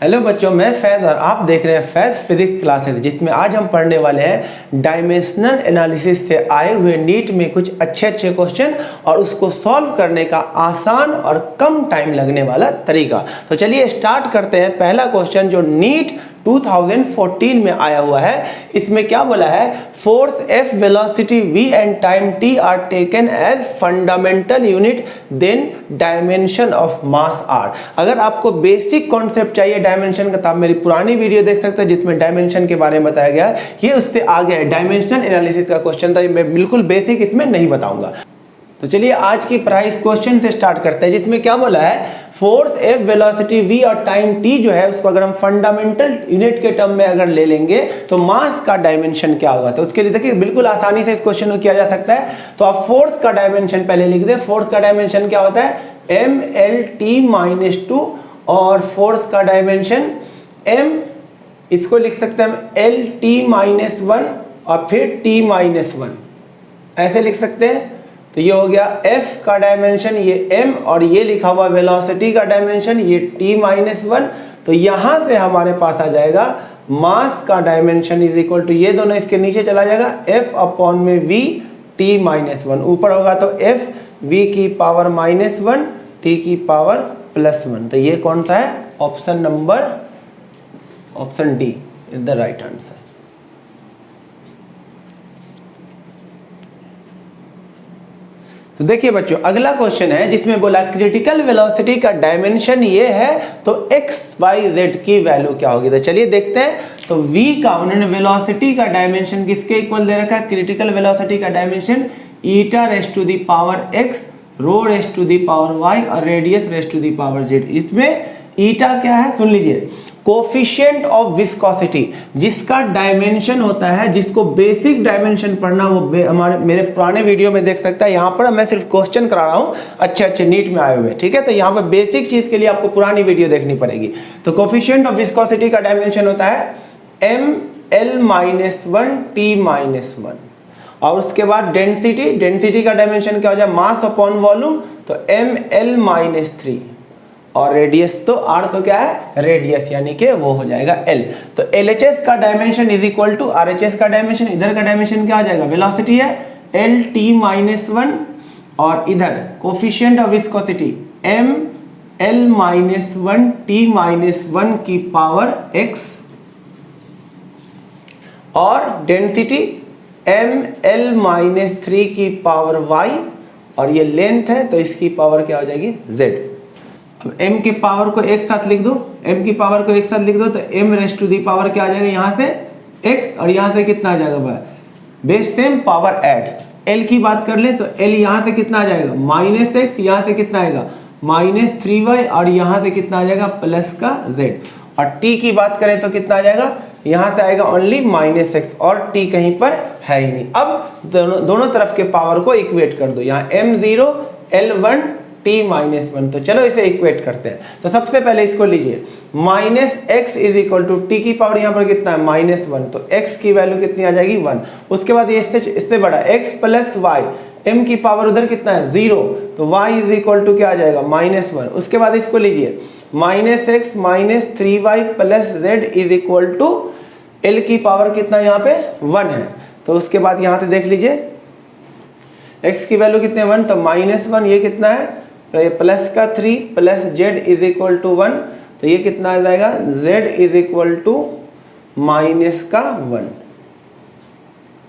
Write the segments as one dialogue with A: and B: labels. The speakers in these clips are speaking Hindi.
A: हेलो बच्चों, मैं फैज़ और आप देख रहे हैं फैज़ फिजिक्स क्लासेस, जिसमें आज हम पढ़ने वाले हैं डायमेंशनल एनालिसिस से आए हुए नीट में कुछ अच्छे क्वेश्चन और उसको सॉल्व करने का आसान और कम टाइम लगने वाला तरीका। तो चलिए स्टार्ट करते हैं। पहला क्वेश्चन जो नीट 2014 में आया हुआ है, इसमें क्या बोला है, force F, velocity v and time t are taken as fundamental unit, then dimension of mass r। अगर आपको बेसिक कॉन्सेप्ट चाहिए डायमेंशन का तो आप मेरी पुरानी वीडियो देख सकते हैं जिसमें डायमेंशन के बारे में बताया गया है। ये उससे आगे है, डायमेंशनल एनालिसिस का क्वेश्चन था, मैं बिल्कुल बेसिक इसमें नहीं बताऊंगा। तो चलिए आज की पढ़ाई इस क्वेश्चन से स्टार्ट करते हैं, जिसमें क्या बोला है, फोर्स F, वेलोसिटी v और टाइम t जो है उसको अगर हम फंडामेंटल यूनिट के टर्म में अगर ले लेंगे तो मास का डायमेंशन क्या होगा। तो उसके लिए देखिए बिल्कुल आसानी से इस क्वेश्चन को किया जा सकता है। तो आप फोर्स का डायमेंशन पहले लिख दें। फोर्स का डायमेंशन क्या होता है, mlt-2, और फोर्स का डायमेंशन m, इसको लिख सकते हैं हम lt-1 और फिर t-1, ऐसे लिख सकते हैं। तो ये हो गया F का डायमेंशन, ये m, और ये लिखा हुआ वेलोसिटी का डायमेंशन ये t-1। तो यहां से हमारे पास आ जाएगा मास का डायमेंशन इज इक्वल टू, ये दोनों इसके नीचे चला जाएगा, F अपॉन में v t-1, ऊपर होगा तो F v की पावर -1 t की पावर +1। तो ये कौन सा है, option D is the right answer. तो देखिए बच्चों, अगला क्वेश्चन है जिसमें बोला क्रिटिकल वेलोसिटी का डायमेंशन ये है तो x y z की वैल्यू क्या होगी। तो चलिए देखते हैं। तो v का उन्होंने वेलोसिटी का डायमेंशन किसके इक्वल दे रखा है, क्रिटिकल वेलोसिटी का dimension eta raise to the power x, rho raise to the power y और radius raise to the power z। इसमें ईटा क्या है, सुन लीजिए, कोफिशिएंट ऑफ विस्कोसिटी, जिसका डायमेंशन होता है, जिसको बेसिक डायमेंशन पढ़ना वो हमारे मेरे पुराने वीडियो में देख सकता है। यहाँ पर मैं सिर्फ क्वेश्चन करा रहा हूँ अच्छे नीट में आए हुए, ठीक है। तो यहाँ पर बेसिक चीज के लिए आपको पुरानी वीडियो देखनी पड़ेगी। तो कोफिशिएंट ऑफ विस्कोसिटी का डायमेंशन होता है ml-1 t-1, और उसके बाद डेंसिटी का डायमेंशन क्या हो जाए, मास अपॉन वॉल्यूम, तो ml-3, और रेडियस तो r तो क्या है, रेडियस, यानी कि वो हो जाएगा l। तो LHS का dimension is equal to RHS का डायमेंशन, इधर का डायमेंशन क्या आ जाएगा, वेलोसिटी है lt-1, और इधर coefficient of viscosity ml-1 t-1 की पावर x, और डेंसिटी ml-3 की पावर y, और ये लेंथ है तो इसकी पावर क्या हो जाएगी, z। अब m के पावर को एक साथ लिख दो, m की पावर को एक साथ लिख दो, तो m raise to the power क्या आ जाएगा, यहाँ से x, और यहाँ से कितना आ जाएगा, base same power add. l की बात कर ले तो l यहाँ से कितना आ जाएगा, -x, यहाँ से कितना आएगा -3y, और यहाँ से कितना आ जाएगा प्लस का z। और t की बात करें तो कितना आ जाएगा, यहाँ से आएगा ओनली -x, और t कहीं पर है ही नहीं। अब दोनों तरफ के पावर को इक्वेट कर दो, यहाँ m0 l1 t-1। तो चलो इसे इक्वेट करते हैं। तो सबसे पहले इसको लीजिए, -x is equal to t की पावर यहाँ पर कितना है, -1, तो x की वैल्यू कितनी आ जाएगी, 1। उसके बाद ये इससे बड़ा x प्लस y, m की पावर उधर कितना है, 0, तो y इज इक्वल टू क्या आ जाएगा, -1। उसके बाद इसको लीजिए, -x -3y plus z is equal to l की पावर कितना यहाँ पे 1 है। तो उसके बाद यहाँ से देख लीजिए x की वैल्यू कितने 1, तो -1, ये कितना है, तो ये प्लस का 3 plus z is equal to 1, तो ये कितना आ जाएगा, z is equal to minus का 1,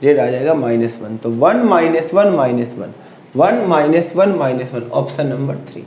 A: z आ जाएगा -1। तो 1 -1 -1 1 -1 -1, ऑप्शन नंबर 3।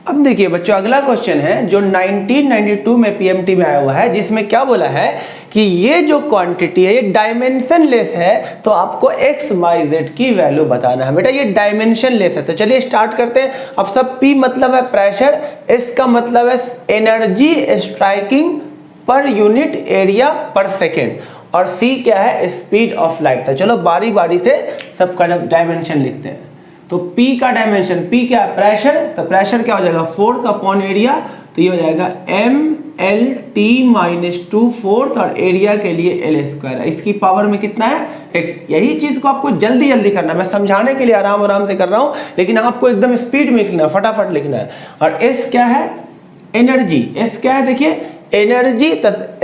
A: अब देखिए बच्चों, अगला क्वेश्चन है जो 1992 में PMT में आया हुआ है, जिसमें क्या बोला है कि ये जो क्वांटिटी है ये डायमेंशन लेस है, तो आपको x y z की वैल्यू बताना है। बेटा ये डायमेंशन लेस है। तो चलिए स्टार्ट करते हैं। अब सब P मतलब है प्रेशर, S का मतलब है energy striking per unit area पर सेकेंड, और C क्या है, स्पीड ऑफ लाइट। तो चलो बारी बारी से सबका डायमेंशन लिखते हैं। तो P का डायमेंशन, P क्या है, प्रेशर, तो प्रेशर क्या हो जाएगा, फोर्स अपॉन एरिया, तो ये हो जाएगा mlt-2 फोर्थ, और एरिया के लिए l²। इसकी पावर में कितना है, x। यही चीज को आपको जल्दी करना है, मैं समझाने के लिए आराम से कर रहा हूं, लेकिन आपको एकदम स्पीड में लिखना है, फटाफट लिखना है। और s क्या है, एनर्जी, एस क्या है देखिए, energy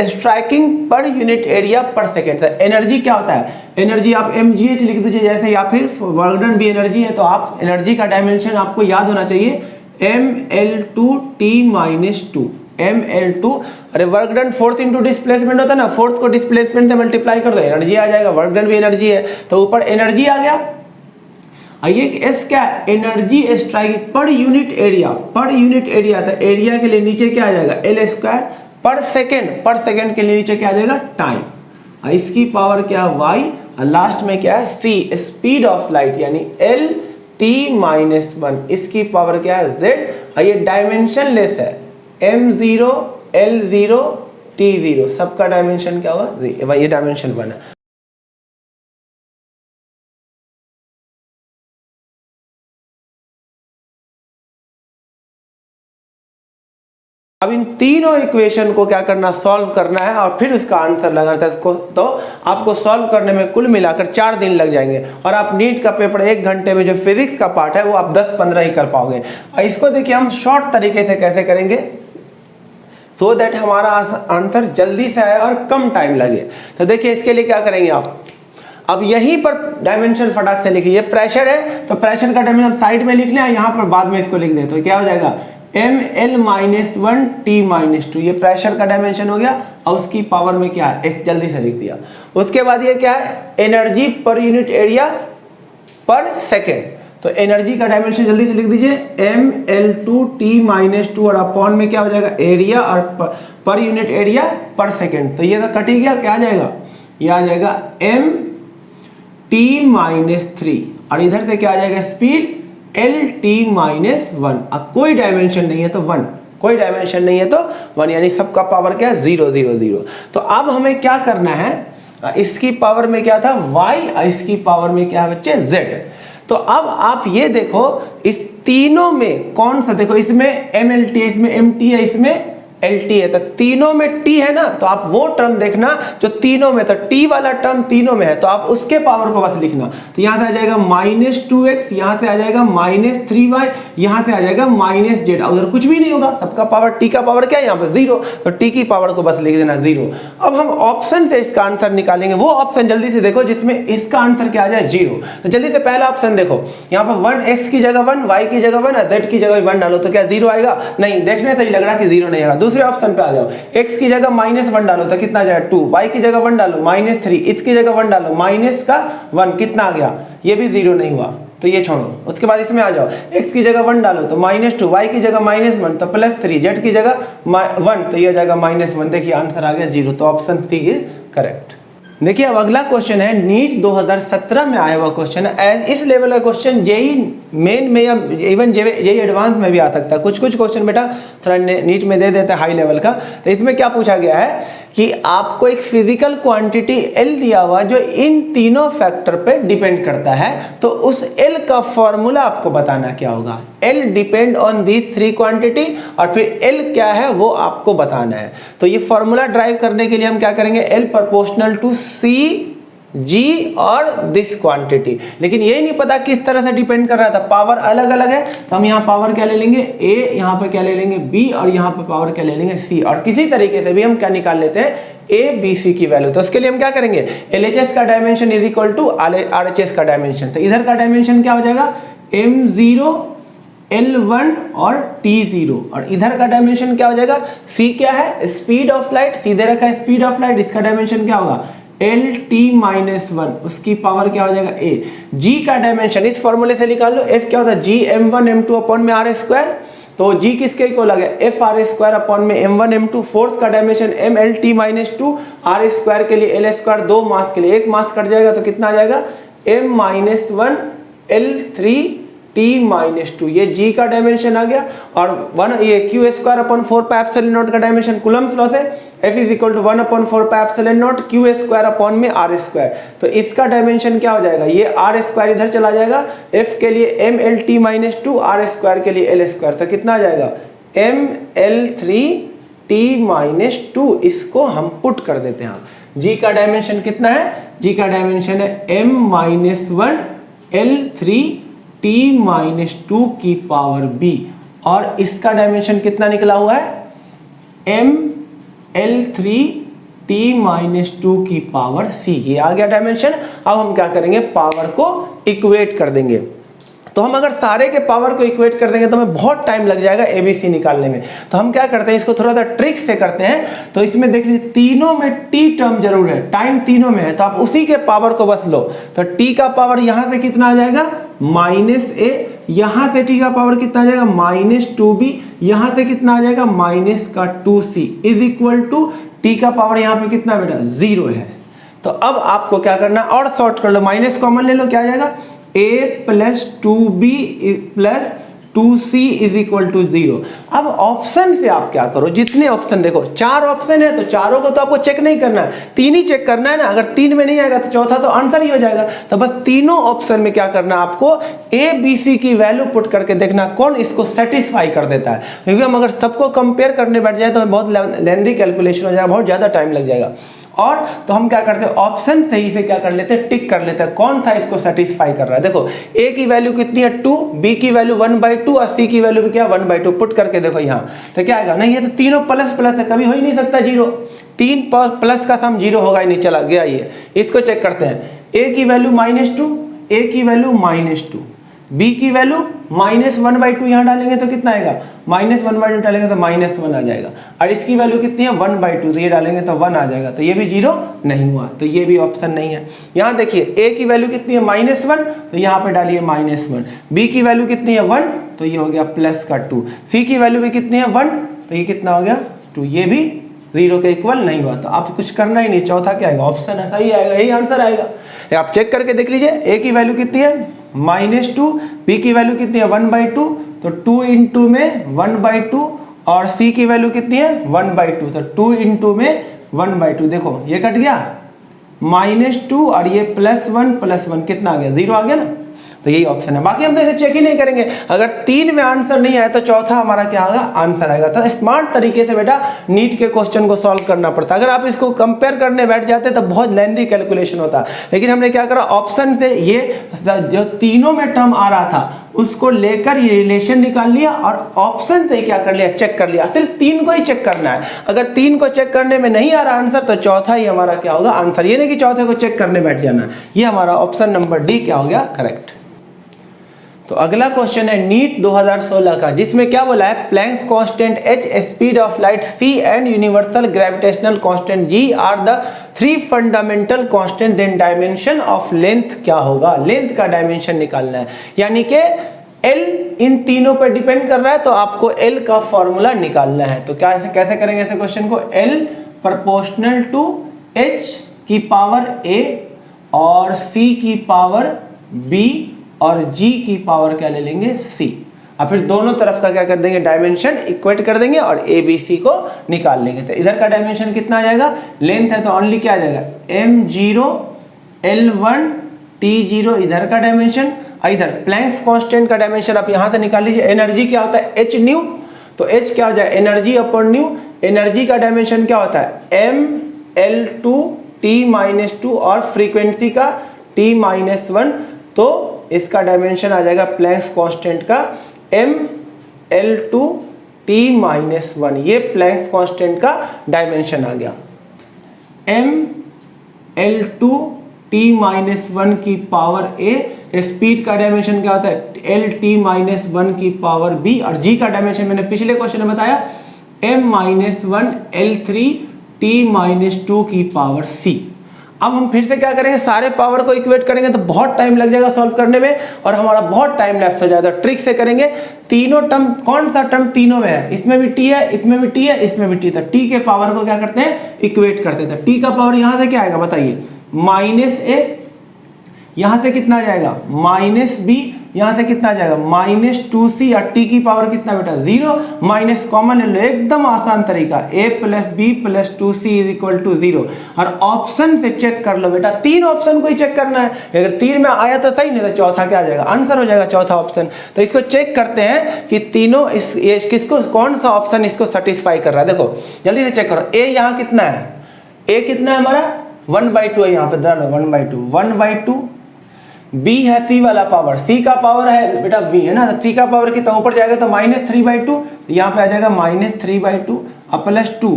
A: striking per unit area पर सेकेंड। एनर्जी क्या होता है, एनर्जी आप mgh लिख दीजिए जैसे, या फिर वर्क डन भी एनर्जी है, तो आप एनर्जी का डायमेंशन आपको याद होना चाहिए ml2t-2 ml2। अरे work done force into displacement होता है ना, फोर्स को डिस्प्लेसमेंट से मल्टीप्लाई कर दो, एनर्जी आ जाएगा, वर्क डन भी एनर्जी है तो ऊपर एनर्जी आ गया। ये एस क्या है, energy striking per unit area, per unit area, तो एरिया के लिए नीचे क्या आ जाएगा एल स्क्वायर, पर सेकेंड के लिए नीचे क्या आ जाएगा टाइम, इसकी पावर क्या है वाई, और लास्ट में क्या है सी स्पीड ऑफ लाइट यानी एल t-1, इसकी पावर क्या है जेड, और ये डायमेंशन लेस है m0 l0 t0, सबका डायमेंशन क्या होगा, ये डायमेंशन 1 है। अब इन तीनों इक्वेशन को क्या करना, सॉल्व करना है और फिर उसका आंसर लगाना है इसको, तो आपको सॉल्व करने में कुल मिलाकर 4 दिन लग जाएंगे, और आप नीट का पेपर 1 घंटे में जो फिजिक्स का पार्ट है वो आप 10-15 ही कर पाओगे। और इसको देखिए हम शॉर्ट तरीके से कैसे करेंगे, सो दैट हमारा आंसर जल्दी से आए और कम टाइम लगे। तो देखिए इसके लिए क्या करेंगे आप, अब यहीं पर डायमेंशन फटाक से लिखिए, ये प्रेशर है तो प्रेशर का डायमेंशन साइड में लिख लें, यहाँ पर बाद में इसको लिख दे, तो क्या हो जाएगा ml-1 t-2, ये प्रेशर का डायमेंशन हो गया, और उसकी पावर में क्या है x, जल्दी से लिख दिया। उसके बाद ये क्या है, एनर्जी पर यूनिट एरिया पर सेकेंड, तो एनर्जी का डायमेंशन जल्दी से लिख दीजिए ml2 t-2, और अपॉन में क्या हो जाएगा एरिया, और पर यूनिट एरिया पर सेकेंड, तो ये तो कट ही गया, क्या आ जाएगा, ये आ जाएगा mt-3, और इधर से क्या आ जाएगा स्पीड LT-1। अब कोई डायमेंशन नहीं है तो 1, कोई डायमेंशन नहीं है तो 1, यानी सबका पावर क्या है 0 0 0। तो अब हमें क्या करना है, इसकी पावर में क्या था y, इसकी पावर में क्या है बच्चे z। तो अब आप ये देखो इस तीनों में कौन सा, देखो इसमें MLT है, इसमें MT है, इसमें LT है, तो तीनों में T है ना, तो आप वो टर्म देखना जो तीनों में, तो T वाला टर्म तीनों में है तो आप उसके पावर को बस लिखना। तो यहाँ से आ जाएगा -2x, यहाँ से आ जाएगा -3y, यहाँ से आ जाएगा -z, उधर कुछ भी नहीं होगा, सबका पावर T का पावर क्या है यहाँ पर 0, तो T की पावर को बस लिख देना 0। अब हम ऑप्शन से इसका आंसर निकालेंगे, वो ऑप्शन जल्दी से देखो जिसमें इसका आंसर क्या आ जाए 0। तो जल्दी से पहला ऑप्शन देखो, यहाँ पर 1, x की जगह 1, y की जगह 1, z की जगह 1 डालो तो क्या 0 आएगा, नहीं, देखने से ही लग रहा कि 0 नहीं आएगा। दूसरे ऑप्शन पे आ जाओ, x की जगह -1 डालो तो कितना आ जाएगा 2, y की जगह 1 डालो -3, इसकी जगह 1 डालो -1, कितना आ गया, ये भी 0 नहीं हुआ तो ये छोड़ो। उसके बाद इसमें आ जाओ, x की जगह 1 डालो तो -2, y की जगह -1 तो +3, z की जगह 1 तो ये आ जाएगा -1, देखिए आंसर आ गया 0, तो ऑप्शन सी इज करेक्ट। देखिए अब अगला क्वेश्चन है नीट 2017 में आया हुआ क्वेश्चन है, इस लेवल का क्वेश्चन जेई मेन में या इवन जेई एडवांस में भी आ सकता है, कुछ क्वेश्चन बेटा थोड़ा नीट में दे देते हैं हाई लेवल का। तो इसमें क्या पूछा गया है कि आपको एक फिजिकल क्वांटिटी L दिया हुआ जो इन तीनों फैक्टर पे डिपेंड करता है, तो उस L का फॉर्मूला आपको बताना क्या होगा। L depend on these 3 quantity, और फिर L क्या है वो आपको बताना है। तो ये फॉर्मूला ड्राइव करने के लिए हम क्या करेंगे, L proportional to C G और दिस क्वांटिटी, लेकिन यही नहीं पता किस तरह से डिपेंड कर रहा था, पावर अलग अलग है, तो हम यहाँ पावर क्या ले लेंगे A, यहाँ पे क्या ले लेंगे B, और यहाँ पे पावर क्या ले लेंगे C, और किसी तरीके से भी हम क्या निकाल लेते हैं A B C की वैल्यू। तो उसके लिए हम क्या करेंगे, LHS का dimension is equal to RHS का डायमेंशन, तो इधर का डायमेंशन क्या हो जाएगा M0 L1 और T0, और इधर का डायमेंशन क्या हो जाएगा, C क्या है स्पीड ऑफ लाइट, सीधे रखा है स्पीड ऑफ लाइट, इसका डायमेंशन क्या होगा LT-1, उसकी पावर क्या हो जाएगा A। G का डायमेंशन इस फॉर्मूले से निकाल लो, F क्या होता है G m1 m2 अपॉन में r स्क्वायर, तो G किसके इक्वल आ गया F r स्क्वायर अपॉन में m1 m2, फोर्स का डायमेंशन MLT-2, r स्क्वायर के लिए L स्क्वायर, 2 मास के लिए 1 मास कट जाएगा तो कितना आ जाएगा m-1 L3T-2, ये G का डायमेंशन आ गया, और 1 ये q square upon 4 pi epsilon naught का डायमेंशन कूलम्ब्स लॉ से F is equal to 1 upon 4 pi epsilon naught q square upon में r स्क्वायर, तो इसका डायमेंशन क्या हो जाएगा, ये r स्क्वायर इधर चला जाएगा, F के लिए MLT-2, r स्क्वायर के लिए L स्क्वायर, तो कितना आ जाएगा ML3T-2, इसको हम पुट कर देते हैं। G का डायमेंशन कितना है, G का डायमेंशन है m-1 L3T-2 की पावर B, और इसका डायमेंशन कितना निकला हुआ है ml3 t-2 की पावर c, ये आ गया डायमेंशन। अब हम क्या करेंगे, पावर को इक्वेट कर देंगे। तो हम अगर सारे के पावर को इक्वेट कर देंगे तो हमें बहुत टाइम लग जाएगा एबीसी निकालने में। तो हम क्या करते हैं, इसको थोड़ा सा ट्रिक से करते हैं। तो इसमें देख लीजिए तीनों में टी टर्म जरूर है, टाइम तीनों में है, तो आप उसी के पावर को बस लो। तो टी का पावर यहां से कितना आ जाएगा, -a, यहां से टी का पावर कितना आ जाएगा, -2b, यहां से कितना आ जाएगा, -2c is equal to T का पावर यहां पे कितना बेटा 0 है। तो अब आपको क्या करना है, और शॉर्ट कर लो, माइनस कॉमन ले लो, क्या आ जाएगा, a plus 2b plus 2c is equal to 0। अब ऑप्शन से आप क्या करो, जितने ऑप्शन देखो 4 ऑप्शन है तो चारों को तो आपको चेक नहीं करना है, 3 ही चेक करना है ना। अगर 3 में नहीं आएगा तो चौथा तो आंसर ही हो जाएगा। तो बस तीनों ऑप्शन में क्या करना है, आपको a b c की वैल्यू पुट करके देखना कौन इसको सेटिस्फाई कर देता है। क्योंकि हम अगर सबको कंपेयर करने बैठ जाए तो बहुत लेंथी कैलकुलेशन हो जाएगा, बहुत ज्यादा टाइम लग जाएगा। और तो हम क्या करते हैं, ऑप्शन सही से क्या कर लेते हैं, टिक कर लेते हैं कौन था इसको सेटिस्फाई कर रहा है। देखो a की वैल्यू कितनी है 2, b की वैल्यू 1/2 और c की वैल्यू भी क्या 1/2, पुट करके देखो यहाँ तो क्या आएगा, नहीं ये तो तीनों प्लस प्लस है, कभी हो ही नहीं सकता 0, 3 प्लस का सम 0 होगा ही नहीं, चला गया ये। इसको चेक करते हैं, a की वैल्यू -2, a की वैल्यू -2, b की वैल्यू -1/2 यहाँ डालेंगे तो कितना आएगा, -1/2 डालेंगे तो -1 आ जाएगा। और इसकी वैल्यू कितनी है 1/2, तो ये डालेंगे तो 1 आ जाएगा, तो ये भी 0 नहीं हुआ, तो ये भी ऑप्शन नहीं है। यहाँ देखिए a की वैल्यू कितनी है -1, तो यहाँ पे डालिए -1, b की वैल्यू कितनी है 1, तो ये हो गया +2, c की वैल्यू भी कितनी है 1, तो ये कितना हो गया 2, ये भी 0 के इक्वल नहीं हुआ। तो आप कुछ करना ही नहीं, चौथा क्या आएगा, ऑप्शन है, सही आएगा, यही आंसर आएगा। आप चेक करके देख लीजिए, a की वैल्यू कितनी है -2, b की वैल्यू कितनी है 1/2, तो 2 इंटू में 1/2, और c की वैल्यू कितनी है 1/2, तो 2 इंटू में 1/2, देखो ये कट गया -2 और ये +1 कितना आ गया 0 आ गया ना। तो यही ऑप्शन है, बाकी हम तो इसे चेक ही नहीं करेंगे। अगर 3 में आंसर नहीं आया तो चौथा हमारा क्या होगा, आंसर आएगा। तो स्मार्ट तरीके से बेटा नीट के क्वेश्चन को सॉल्व करना पड़ता है। अगर आप इसको कंपेयर करने बैठ जाते तो बहुत लेंथी कैलकुलेशन होता, लेकिन हमने क्या करा, ऑप्शन से ये जो तीनों में टर्म आ रहा था उसको लेकर ये रिलेशन निकाल लिया और ऑप्शन से क्या कर लिया, चेक कर लिया। सिर्फ 3 को ही चेक करना है, अगर 3 को चेक करने में नहीं आ रहा आंसर तो चौथा ही हमारा क्या होगा, आंसर। ये नहीं कि चौथे को चेक करने बैठ जाना। ये हमारा ऑप्शन नंबर डी क्या हो गया, करेक्ट। तो अगला क्वेश्चन है नीट 2016 का, जिसमें क्या बोला है, Planck's constant h, speed of light c and universal gravitational constant g are the 3 fundamental constant, then dimension of length क्या होगा, लेंथ का डायमेंशन निकालना है। यानी कि l इन तीनों पर डिपेंड कर रहा है, तो आपको l का फॉर्मूला निकालना है। तो क्या कैसे करेंगे ऐसे क्वेश्चन को, l प्रोपोर्शनल टू h की पावर a और c की पावर b और g की पावर क्या ले लेंगे c, और फिर दोनों तरफ का क्या कर देंगे, डायमेंशन इक्वेट कर देंगे और a b c को निकाल लेंगे। तो इधर का डायमेंशन कितना आ जाएगा, लेंथ है तो ओनली क्या आ जाएगा m0 l1 t0 इधर का डायमेंशन, और इधर प्लैंक्स कांस्टेंट का डायमेंशन आप यहां से निकाल लीजिए। एनर्जी क्या होता है h न्यू, तो h क्या हो जाए एनर्जी अपॉन न्यू, एनर्जी का डायमेंशन क्या होता है ml2 t-2 और फ्रीक्वेंसी का t-1, तो इसका डायमेंशन आ जाएगा प्लैंक्स कांस्टेंट का ml2 t-1, ये प्लैंक्स कांस्टेंट का डायमेंशन आ गया। ml2 t-1 की पावर a, स्पीड का डायमेंशन क्या होता है lt-1 की पावर b, और g का डायमेंशन मैंने पिछले क्वेश्चन में बताया m-1 l3 t-2 की पावर c। अब हम फिर से क्या करेंगे, सारे पावर को इक्वेट करेंगे तो बहुत टाइम लग जाएगा सॉल्व करने में और हमारा बहुत टाइम लैप्स हो जाएगा। ट्रिक से करेंगे, तीनों टर्म, कौन सा टर्म तीनों में है, इसमें भी t है, इसमें भी t है, इसमें भी t था, t के पावर को क्या करते हैं, इक्वेट करते थे। t का पावर यहां से क्या आएगा बताइए, -a, यहां से कितना आ जाएगा -b, यहां से कितना आ जाएगा -2c, और t की पावर कितना बेटा 0, माइनस कॉमन ले लो, एकदम आसान तरीका, a + b + 2c = 0। और ऑप्शन से चेक कर लो बेटा, 3 ऑप्शन को ही चेक करना है, अगर 3 में आया तो सही, नहीं तो चौथा क्या आ जाएगा, आंसर हो जाएगा चौथा ऑप्शन। तो इसको चेक करते हैं कि तीनों ये किसको, कौन सा ऑप्शन इसको सेटिस्फाई कर रहा है। देखो जल्दी से चेक करो, a यहाँ कितना है, a कितना है हमारा 1/2 है, यहाँ पे 1/2, b है c वाला पावर, c का पावर है बेटा b है ना, c का पावर कितना ऊपर जाएगा तो -3/2, यहाँ पे आ जाएगा -3/2, और प्लस 2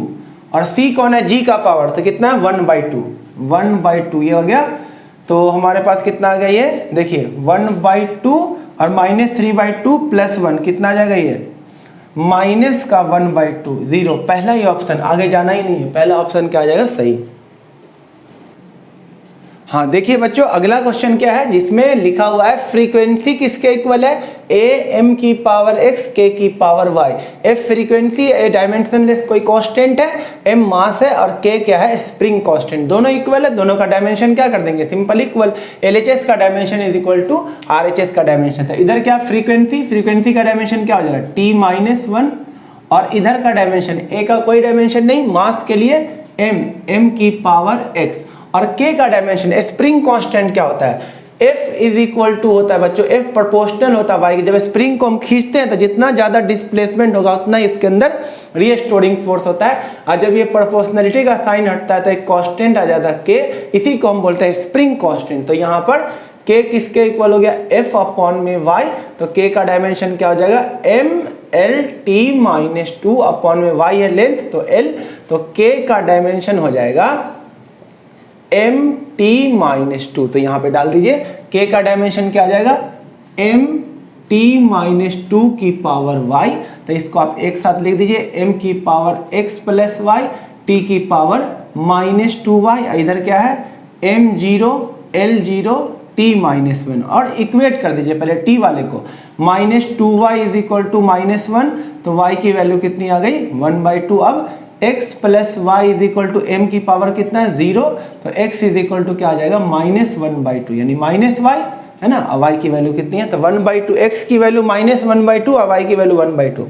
A: और c कौन है, g का पावर, तो कितना है 1/2, 1/2 ये हो गया। तो हमारे पास कितना आ गया ये देखिए 1/2 और -3/2 प्लस 1 कितना आ जाएगा ये माइनस का 1/2 0। पहला ही ऑप्शन, आगे जाना ही नहीं है, पहला ऑप्शन क्या आ जाएगा सही। हाँ देखिए बच्चों अगला क्वेश्चन क्या है जिसमें लिखा हुआ है फ्रीक्वेंसी किसके इक्वल है, a m की पावर x k की power y। f frequency a dimensionless कोई कांस्टेंट है, m मास है और k क्या है स्प्रिंग कांस्टेंट। दोनों इक्वल है, दोनों का डायमेंशन क्या कर देंगे सिंपल इक्वल। LHS का dimension is equal to RHS का डायमेंशन था। इधर क्या फ्रीक्वेंसी का डायमेंशन क्या हो जाएगा t-1 और इधर का डायमेंशन a का कोई डायमेंशन नहीं, मास के लिए m की पावर x और k का डायमेंशन स्प्रिंग कांस्टेंट क्या होता है F इज इक्वल टू होता है बच्चों F प्रोपोर्शनल होता है y की। जब स्प्रिंग को हम खींचते हैं तो जितना ज्यादा डिस्प्लेसमेंट होगा उतना ही इसके अंदर रीस्टोरिंग फोर्स होता है, और जब ये प्रोपोर्शनलिटी का साइन हटता है तो एक कांस्टेंट आ जाता है k, इसी को हम बोलते हैं स्प्रिंग कांस्टेंट। तो यहाँ पर k किसके इक्वल हो गया F अपॉन में y, तो k का डायमेंशन क्या हो जाएगा mlt-2 अपॉन में y है लेंथ तो l, तो k का डायमेंशन हो जाएगा mt-2। तो यहाँ पे डाल दीजिए k का डायमेंशन क्या आ जाएगा mt-2 की पावर y। तो इसको आप एक साथ लिख दीजिए m की power x plus y t की पावर -2y, इधर क्या है m0 l0 t-1 और इक्वेट कर दीजिए पहले t वाले को, -2y इज इक्वल टू -1, तो y की वैल्यू कितनी आ गई 1/2। अब x plus Y is equal to M की पावर कितना है 0, तो x इज इक्वल टू क्या आ जाएगा -1/2 यानी -y है ना, और y की वैल्यू कितनी है तो 1/2, x की वैल्यू -1/2 और y की वैल्यू 1/2,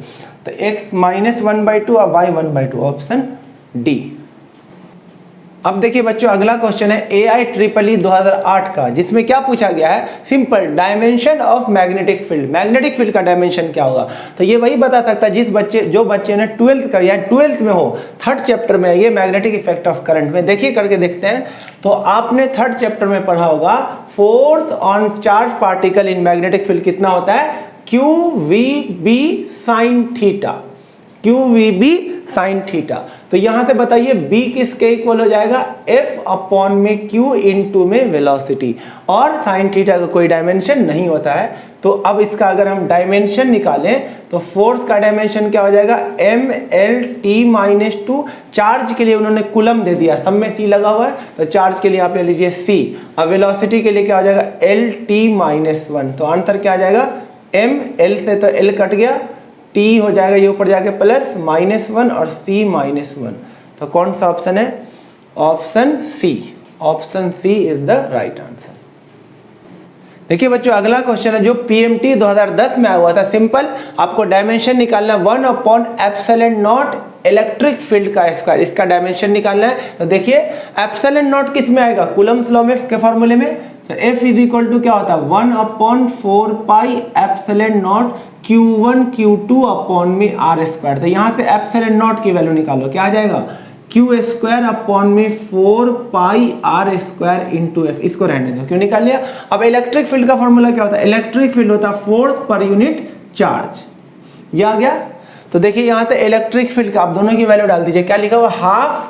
A: तो x -1/2 और y 1/2 ऑप्शन डी। अब देखिए बच्चों अगला क्वेश्चन है AIEEE 2008 का, जिसमें क्या पूछा गया है simple dimension of magnetic field. Magnetic field का डायमेंशन क्या होगा, तो ये वही बता सकता है जो बच्चे ने 12th कर या 12th में हो, 3rd चैप्टर में ये मैग्नेटिक इफेक्ट ऑफ करंट में। देखिए करके देखते हैं, तो आपने 3rd चैप्टर में पढ़ा होगा force on charge particle in magnetic field कितना होता है QVB sin theta, QVB sin theta. तो यहां से बताइए B किसके इक्वल हो जाएगा F अपॉन में Q इंटू में वेलोसिटी, और sin थीटा का कोई डायमेंशन नहीं होता है। तो अब इसका अगर हम डायमेंशन निकालें तो फोर्स का डायमेंशन क्या हो जाएगा mlt-2। चार्ज के लिए उन्होंने कूलम दे दिया, सब में c लगा हुआ है, तो चार्ज के लिए आप ले लीजिए c, और वेलोसिटी के लिए क्या हो जाएगा lt-1। तो आंसर क्या आ जाएगा m, l से तो l कट गया, t हो जाएगा ये ऊपर जाके प्लस -1 और c -1। तो कौन सा ऑप्शन है option C, option C is the right answer. देखिए बच्चों अगला क्वेश्चन है जो PMT 2010 में आया हुआ था। सिंपल आपको डायमेंशन निकालना है 1/ε0 इलेक्ट्रिक फील्ड का स्क्वायर, इसका डायमेंशन निकालना है। तो देखिए ε0 किस में आएगा कूलम्स लॉ में के फॉर्मूले में, तो F इज इक्वल टू क्या होता है 1/4πε0 Q1 Q2 अपॉन में r²। तो यहाँ से ε0 की वैल्यू निकालो, क्या आ जाएगा Q² अपॉन में 4πr² इंटू F। इसको रहने दो, क्यों निकाल लिया। अब इलेक्ट्रिक फील्ड का फॉर्मूला क्या होता है, इलेक्ट्रिक फील्ड होता है फोर्स पर यूनिट चार्ज, ये आ गया। तो देखिए यहाँ से इलेक्ट्रिक फील्ड का आप दोनों की वैल्यू डाल दीजिए, क्या लिखा हुआ हाफ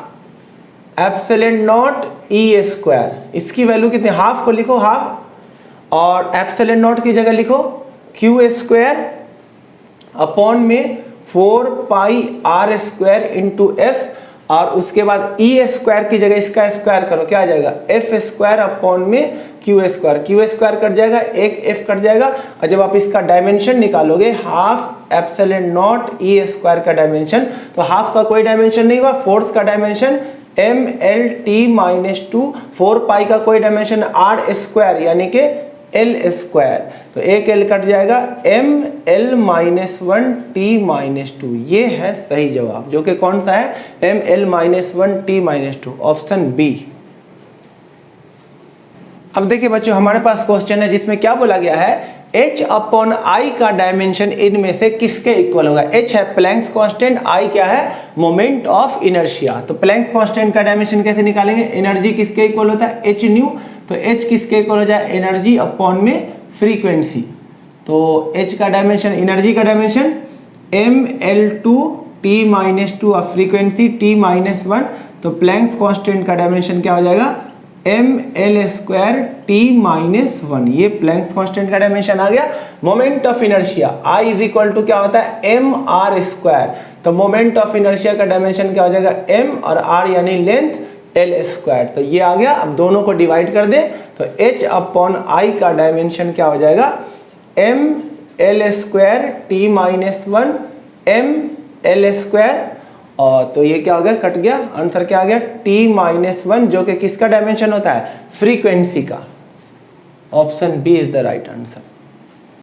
A: ε0 E², इसकी वैल्यू कितनी, हाफ को लिखो हाफ, और ε0 की जगह लिखो Q² अपॉन में 4πr² इंटू F, और उसके बाद E² की जगह इसका स्क्वायर करो, क्या आ जाएगा F² अपॉन में Q² कट जाएगा, एक F कट जाएगा, और जब आप इसका डायमेंशन निकालोगे हाफ ε0 E² का डायमेंशन, तो हाफ का कोई डायमेंशन नहीं होगा, फोर्स का डायमेंशन mlt-2, 4π का कोई डायमेंशन r² यानी कि l², तो एक l कट जाएगा ml-1t-2, ये है सही जवाब, जो कि कौन सा है ml-1t-2 ऑप्शन बी। अब देखिए बच्चों हमारे पास क्वेश्चन है जिसमें क्या बोला गया है h अपॉन आई का डायमेंशन इनमें से किसके इक्वल होगा। h है प्लैंक्स कांस्टेंट, I क्या है मोमेंट ऑफ इनर्शिया। तो प्लैंक्स कांस्टेंट का डायमेंशन कैसे निकालेंगे, एनर्जी किसके इक्वल होता है h न्यू, तो h किसके इक्वल हो जाए एनर्जी अपॉन में फ्रीक्वेंसी। तो h का डायमेंशन, एनर्जी का डायमेंशन ml2 t-2 और फ्रीक्वेंसी t-1, तो प्लैंक्स कांस्टेंट का डायमेंशन क्या हो जाएगा ml² t-1। ये प्लैंक्स कांस्टेंट का डायमेंशन आ गया। Moment of inertia I is equal to क्या होता है mr², तो मोमेंट ऑफ इनर्शिया का डायमेंशन क्या हो जाएगा m और r यानी लेंथ l²। तो ये आ गया। अब दोनों को डिवाइड कर दे तो h/i का डायमेंशन क्या हो जाएगा ml² t-1 ml²। और तो ये क्या हो गया, कट गया, आंसर क्या आ गया t-1, जो कि किसका डायमेंशन होता है फ्रीक्वेंसी का। Option B is the right answer.